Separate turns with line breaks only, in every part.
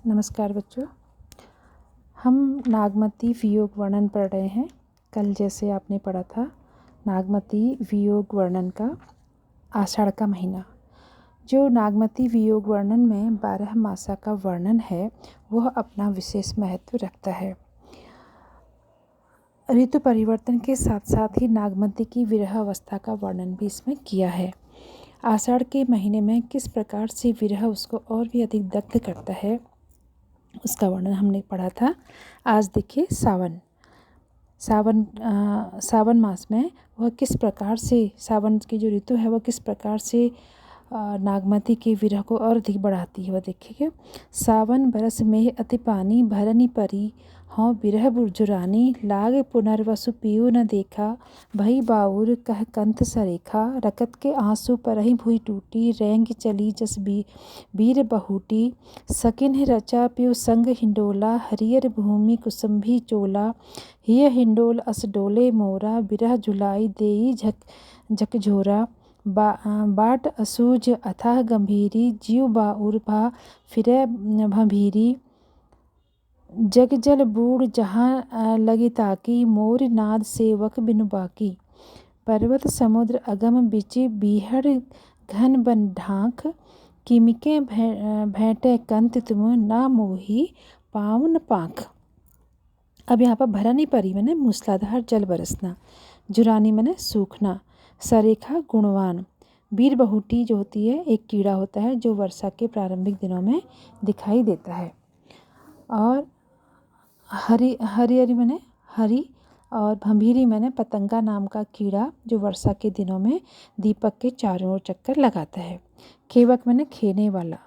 नमस्कार बच्चों, हम नागमती वियोग वर्णन पढ़ रहे हैं। कल जैसे आपने पढ़ा था नागमती वियोग वर्णन का आषाढ़ का महीना। जो नागमती वियोग वर्णन में 12 मासा का वर्णन है वह अपना विशेष महत्व रखता है। ऋतु परिवर्तन के साथ साथ ही नागमती की विरह अवस्था का वर्णन भी इसमें किया है। आषाढ़ के महीने में किस प्रकार से विरह उसको और भी अधिक दग्ध करता है उसका वर्णन हमने पढ़ा था। आज देखिए सावन मास में वह किस प्रकार से, सावन की जो ऋतु है वह किस प्रकार से नागमती के विरह को और अधिक बढ़ाती है। वह देखिए, सावन बरस में अति पानी भरनी परी, हों बिरह बुरजुरानी, लाग पुनर्वसु पियु न देखा, भई बाउर कह कंथ सरेखा, रकत के आंसू परहि भुई टूटी, रेंग चली जस बीर बहुटी, सकिन रचा पियु संग हिंडोला, हरियर भूमि कुसुम्भी चोला, हिय हिंडोल अस डोले मोरा, बिरह झुलाई देई झकझोरा, बाट असूज अथाह गंभीरी, जीव बाउर भा फिरे भंभीरी, जग जल बूढ़ जहाँ लगी ताकी, मोर नाद सेवक बिनु बाकी, पर्वत समुद्र अगम बिचि बीहड़ घन बन ढांक, किमिके भेंटे कंत तुम ना मोही पावन पांख। अब यहाँ पर भरनी परी मैंने मूसलाधार जल बरसना, जुरानी मैंने सूखना, सरेखा गुणवान, बीर बहुटी जो होती है एक कीड़ा होता है जो वर्षा के प्रारंभिक दिनों में दिखाई देता है, और हरी मैंने हरी, और भंभीरी मैंने पतंगा नाम का कीड़ा जो वर्षा के दिनों में दीपक के चारों ओर चक्कर लगाता है। खेवक मैंने खेने वाला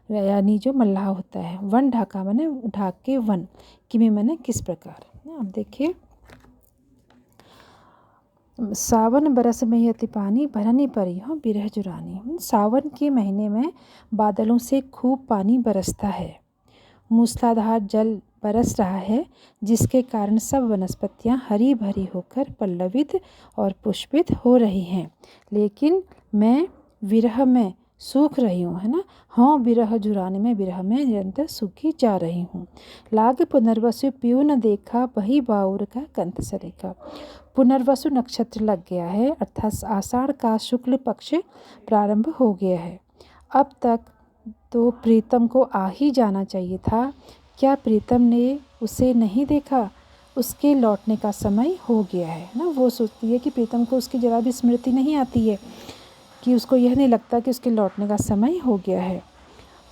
यानी जो मल्लाह होता है। वन ढाका मैंने ढाक के वन, किमी मैंने किस प्रकार। अब देखिए, सावन बरस में अति पानी भरनी परी, हो बिरह जुरानी। सावन के महीने में बादलों से खूब पानी बरसता है, मूसलाधार जल बरस रहा है, जिसके कारण सब वनस्पतियां हरी भरी होकर पल्लवित और पुष्पित हो रही हैं। लेकिन मैं विरह में सूख रही हूँ, है ना। हाँ, विरह जुरानी में विरह में निरंतर सूखी जा रही हूँ। लाग पुनर्वसु पियु न देखा, बही बाउर का कंठ सरेखा। पुनर्वसु नक्षत्र लग गया है, अर्थात आषाढ़ का शुक्ल पक्ष प्रारंभ हो गया है। अब तक तो प्रीतम को आ ही जाना चाहिए था, क्या प्रीतम ने उसे नहीं देखा? उसके लौटने का समय हो गया है ना। वो सोचती है कि प्रीतम को उसकी जरा भी स्मृति नहीं आती है, कि उसको यह नहीं लगता कि उसके लौटने का समय हो गया है।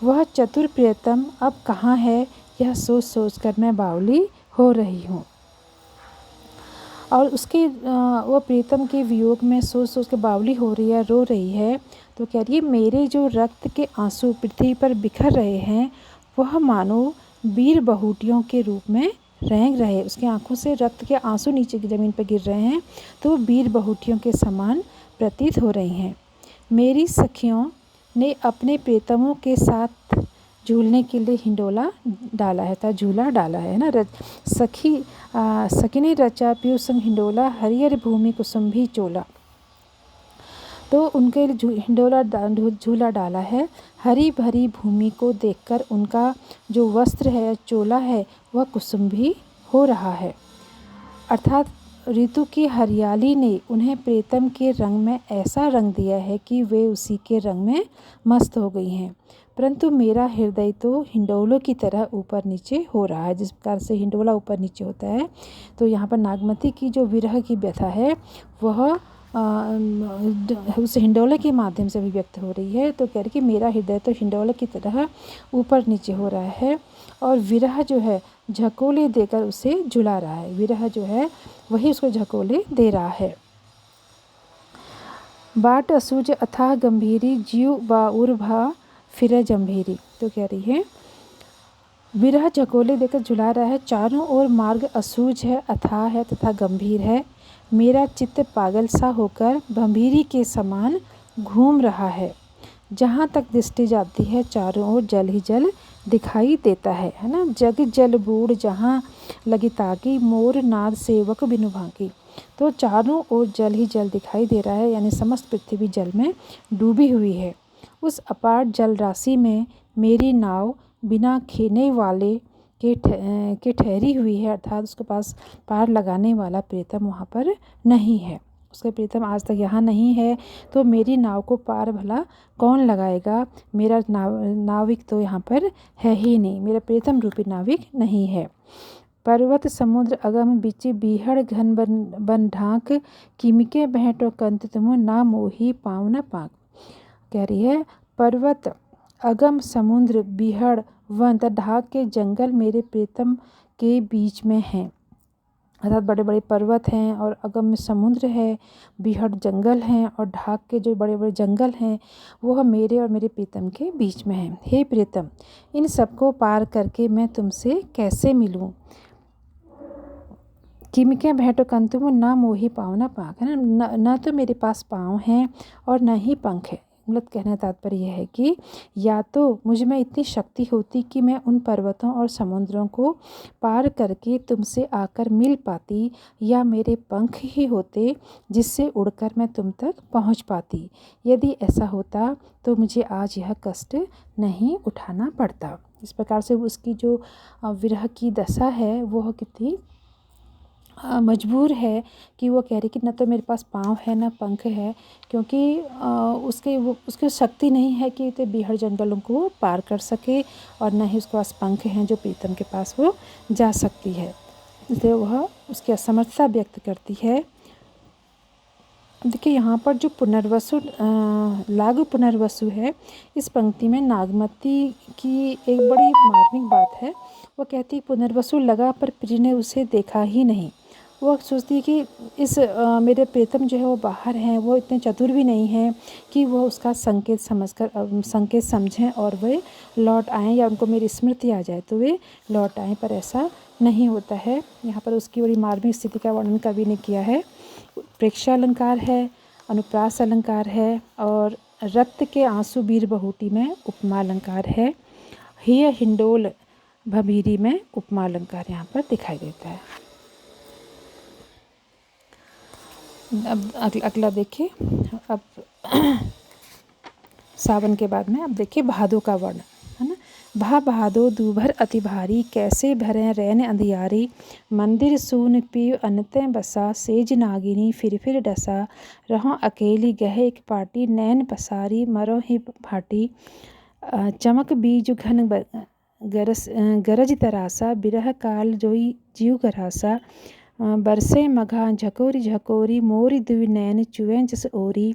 वह चतुर प्रीतम अब कहाँ है, यह सोच सोच कर मैं बावली हो रही हूँ। और उसके वो प्रीतम के वियोग में सोच सोच के बावली हो रही है, रो रही है। तो कह रही है, मेरे जो रक्त के आंसू पृथ्वी पर बिखर रहे हैं वह मानो बीर बहुटियों के रूप में रेंग रहे। उसकी आंखों से रक्त के आंसू नीचे की ज़मीन पर गिर रहे हैं, तो वो बीर बहुटियों के समान प्रतीत हो रही हैं। मेरी सखियों ने अपने प्रीतमों के साथ झूलने के लिए हिंडोला डाला है, था झूला डाला है ना। सखी ने रचा पियु संग हिंडोला, हरियर भूमि कुसुम्भी चोला। तो उनके हिंडोला झूला डाला है। हरी भरी भूमि को देखकर उनका जो वस्त्र है, चोला है, वह कुसुम्भी हो रहा है। अर्थात ऋतु की हरियाली ने उन्हें प्रीतम के रंग में ऐसा रंग दिया है कि वे उसी के रंग में मस्त हो गई हैं। परंतु मेरा हृदय तो हिंडोलों की तरह ऊपर नीचे हो रहा है। जिस प्रकार से हिंडोला ऊपर नीचे होता है, तो यहाँ पर नागमती की जो विरह की व्यथा है वह उस हिंडोले के माध्यम से भी व्यक्त हो रही है। तो कह रही कि मेरा हृदय तो हिंडोले की तरह ऊपर नीचे हो रहा है, और विरह जो है झकोले देकर उसे झुला रहा है। विरह जो है वही उसको झकोले दे रहा है। बाट असूज अथाह गंभीरी, जीव बाउर भा फिरे जंभीरी। तो कह रही है, विरह झकोले देकर झुला रहा है, चारों ओर मार्ग असूज है, अथाह है तथा गंभीर है। मेरा चित्त पागल सा होकर भंभीरी के समान घूम रहा है। जहाँ तक दृष्टि जाती है चारों ओर जल ही जल दिखाई देता है ना। जग जल बूढ़ जहाँ लगी ताकी, मोर नाद सेवक बिनु भांकी। तो चारों ओर जल ही जल दिखाई दे रहा है, यानी समस्त पृथ्वी जल में डूबी हुई है। उस अपार जल राशि में मेरी नाव बिना खेने वाले के ठहरी हुई है, अर्थात उसके पास पार लगाने वाला प्रीतम वहाँ पर नहीं है। उसका प्रीतम आज तक यहाँ नहीं है, तो मेरी नाव को पार भला कौन लगाएगा? मेरा नाविक तो यहाँ पर है ही नहीं, मेरा प्रीतम रूपी नाविक नहीं है। पर्वत समुद्र अगम बिच बीहड़ घन बन ढाक, किमिके बहटो कंत तुम ना मोही पाँव न पाक। कह रही है पर्वत अगम समुद्र बीहड़ वन ढाक के जंगल मेरे प्रीतम के बीच में हैं, अर्थात बड़े बड़े पर्वत हैं और अगम समुद्र है, बीहड़ जंगल हैं और ढाक के जो बड़े बड़े जंगल हैं वो मेरे और मेरे प्रीतम के बीच में हैं। हे प्रीतम, इन सबको पार करके मैं तुमसे कैसे मिलूं? किमिके भेंटो कंतुम ना मोही पाँव न पाक, है ना, न तो मेरे पास पाँव हैं और न ही पंख है। मतलब कहने का तात्पर्य यह है कि या तो मुझ में इतनी शक्ति होती कि मैं उन पर्वतों और समुद्रों को पार करके तुमसे आकर मिल पाती, या मेरे पंख ही होते जिससे उड़कर मैं तुम तक पहुंच पाती। यदि ऐसा होता तो मुझे आज यह कष्ट नहीं उठाना पड़ता। इस प्रकार से उसकी जो विरह की दशा है वह कितनी मजबूर है कि वो कह रही कि न तो मेरे पास पाँव है न पंख है, क्योंकि उसके शक्ति नहीं है कि इतने बीहड़ जंगलों को पार कर सके, और न ही उसके पास पंख हैं जो प्रीतम के पास वो जा सकती है। इसलिए वह उसकी असमर्थता व्यक्त करती है। देखिए यहाँ पर जो पुनर्वसु लागू पुनर्वसु है, इस पंक्ति में नागमती की एक बड़ी मार्मिक बात है। वो कहती है पुनर्वसु लगा पर प्रिय ने उसे देखा ही नहीं। वो सोचती है कि इस मेरे प्रीतम जो है वो बाहर हैं, वो इतने चतुर भी नहीं हैं कि वो उसका संकेत समझें और वे लौट आएँ, या उनको मेरी स्मृति आ जाए तो वे लौट आएँ, पर ऐसा नहीं होता है। यहाँ पर उसकी बड़ी मार्मिक स्थिति का वर्णन कवि ने किया है। प्रेक्षालंकार है, अनुप्रास अलंकार है, और रक्त के आंसू वीर बहुटी में उपमा अलंकार है। हिय हिंडोल भभीरी में उपमा अलंकार यहाँ पर दिखाई देता है। अब अगला देखिए, अब सावन के बाद में अब देखिए भादो का वर्णन, है ना। भादो दूभर अति भारी, कैसे भरें रैन अंधियारी, मंदिर सून पीव अनतें बसा, सेज नागिनी फिर डसा, रहों अकेली गहे एक पाटी, नैन पसारी मरो ही भाटी, चमक बीज घन गरज तरासा, बिरह काल जोई जीव गरासा, बरसे मघा झकोरी झकोरी, मोरी दुवि नैन चुएं जस ओरी,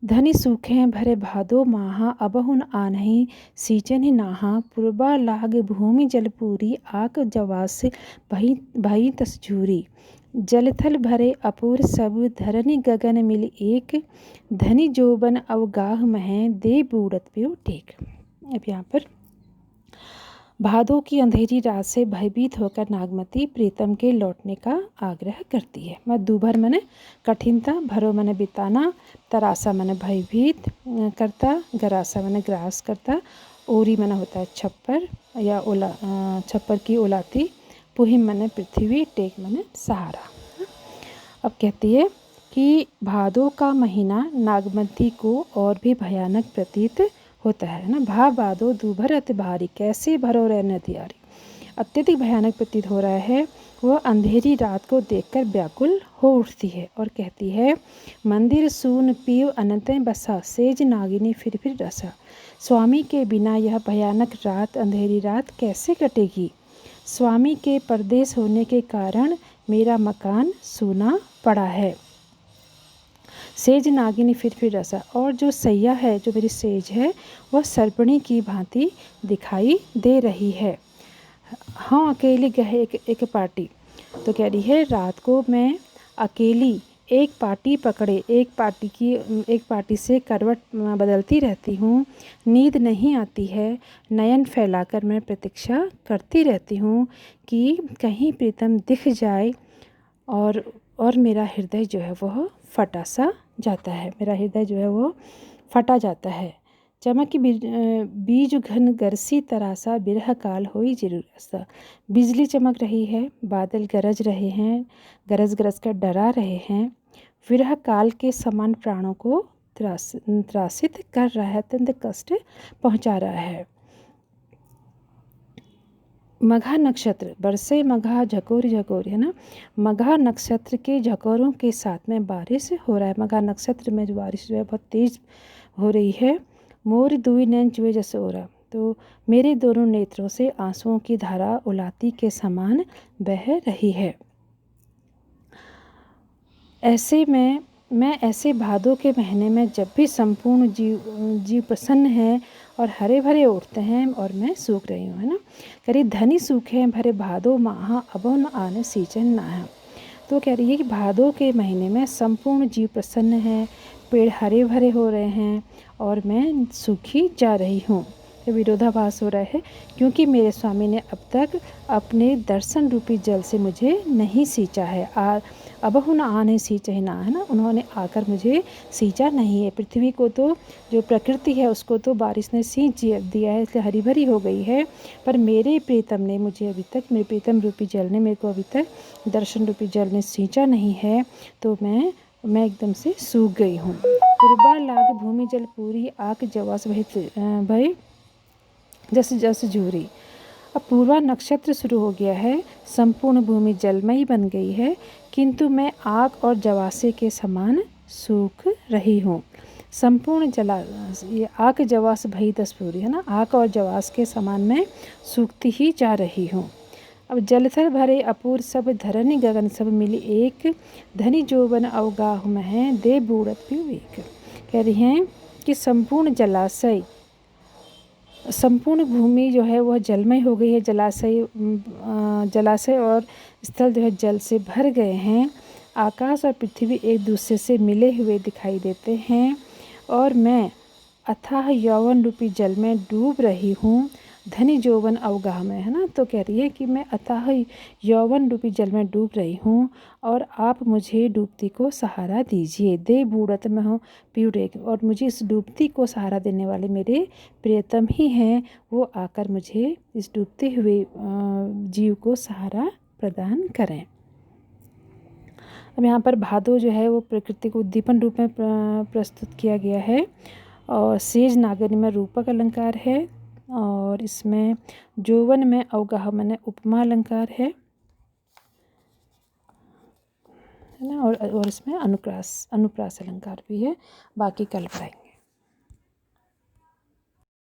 धनी सूखे भरे भादो माहा, अबहुन आनहि सींचन ही नाहा, पूर्वा लाग भूमि जलपूरी, आक जवास भई तसझूरी, जलथल भरे अपूर सब, धरनी गगन मिल एक, धनी जोबन अवगाह महें, दे बूढ़त प्यो टेक। अब यहाँ पर भादों की अंधेरी रात से भयभीत होकर नागमती प्रीतम के लौटने का आग्रह करती है। मैं दूभर मैंने कठिनता, भरो मैंने बिताना, तरासा मैंने भयभीत करता, गरासा मैंने ग्रास करता, ओरी मैंने होता है छप्पर या ओला, छप्पर की ओलाती, पुहिम मैंने पृथ्वी, टेक मैंने सहारा। अब कहती है कि भादों का महीना नागमती को और भी भयानक प्रतीत होता है ना। भादो दूभर अति भारी, कैसे भरो रहने अंधियारी, अत्यधिक भयानक प्रतीत हो रहा है। वह अंधेरी रात को देखकर व्याकुल हो उठती है और कहती है, मंदिर सून पीव अनंतें बसा, सेज नागिनी फिर रसा, स्वामी के बिना यह भयानक रात, अंधेरी रात कैसे कटेगी। स्वामी के परदेश होने के कारण मेरा मकान सूना पड़ा है। सेज नागिनी फिर रसा, और जो सैया है, जो मेरी सेज है, वह सर्पणी की भांति दिखाई दे रही है। हाँ अकेली गहे एक पार्टी, तो कह रही है रात को मैं अकेली एक पार्टी पकड़े, एक पार्टी से करवट बदलती रहती हूँ, नींद नहीं आती है, नयन फैलाकर मैं प्रतीक्षा करती रहती हूँ कि कहीं प्रीतम दिख जाए, और मेरा हृदय जो है वह फटा सा जाता है, मेरा हृदय जो है वो फटा जाता है। चमक बीज घन गरसी तरासा, बिरह काल होई जरूर ऐसा, बिजली चमक रही है, बादल गरज रहे हैं, गरज कर डरा रहे हैं, विरह काल के समान प्राणों को त्रासित कर रहा है, अत्यंत कष्ट पहुंचा रहा है। मघा नक्षत्र, बरसे मघा झकोर झकोर, है ना। मघा नक्षत्र के झकोरों के साथ में बारिश हो रहा है। मघा नक्षत्र में जो बारिश जो है बहुत तेज हो रही है। मोर दुई नैन चुए जैसे हो रहा, तो मेरे दोनों नेत्रों से आंसुओं की धारा उलाती के समान बह रही है। ऐसे में मैं ऐसे भादों के महीने में जब भी संपूर्ण जीव प्रसन्न है और हरे भरे उठते हैं और मैं सूख रही हूँ, है ना। कह धनी सूखे भरे भादो माह अब न आने सींचन ना है। तो कह रही है कि भादों के महीने में संपूर्ण जीव प्रसन्न है, पेड़ हरे भरे हो रहे हैं और मैं सूखी जा रही हूँ। विरोधाभास हो रहा है, क्योंकि मेरे स्वामी ने अब तक अपने दर्शन रूपी जल से मुझे नहीं सींचा है। अबहु न आने सींचे ना, है ना। उन्होंने आकर मुझे सींचा नहीं है। पृथ्वी को तो, जो प्रकृति है उसको तो बारिश ने सींच दिया है, इसलिए हरी भरी हो गई है। पर मेरे प्रीतम ने मुझे अभी तक, मेरे प्रीतम रूपी जल ने मेरे को अभी तक दर्शन रूपी जल ने सींचा नहीं है, तो मैं एकदम से सूख गई हूँ। पूर्वा लाग भूमि जल पूरी आक जवास भय जस जस झूरी। अब पूर्वा नक्षत्र शुरू हो गया है, संपूर्ण भूमि जलमयी बन गई है, किंतु मैं आग और जवासे के समान सूख रही हूँ। संपूर्ण ये आग जवास भई दसपूरी, है ना। आग और जवास के समान मैं सूखती ही जा रही हूँ। अब जलथल भरे अपूर सब धरनी गगन सब मिली एक, धनी जोबन अवगाह में दे बूढ़त विवेक। कह रही हैं कि संपूर्ण जलाशय, संपूर्ण भूमि जो है वह जलमय हो गई है। जलाशय और स्थल जो है जल से भर गए हैं। आकाश और पृथ्वी एक दूसरे से मिले हुए दिखाई देते हैं और मैं अथाह यौवन रूपी जल में डूब रही हूँ। धनी जौवन अवगाह में, है ना। तो कह रही है कि मैं अथाह यौवन रूपी जल में डूब रही हूँ और आप मुझे डूबती को सहारा दीजिए। दे बूढ़त में हो प्यूरेक, और मुझे इस डूबती को सहारा देने वाले मेरे प्रियतम ही हैं। वो आकर मुझे इस डूबते हुए जीव को सहारा प्रदान करें। अब यहाँ पर भादो जो है वो प्रकृति को उद्दीपन रूप में प्रस्तुत किया गया है और सेज नागरी में रूपक अलंकार है और इसमें जौवन में अवगाह माने उपमा अलंकार है ना। और इसमें अनुप्रास अलंकार भी है। बाकी कल पढ़ाएंगे।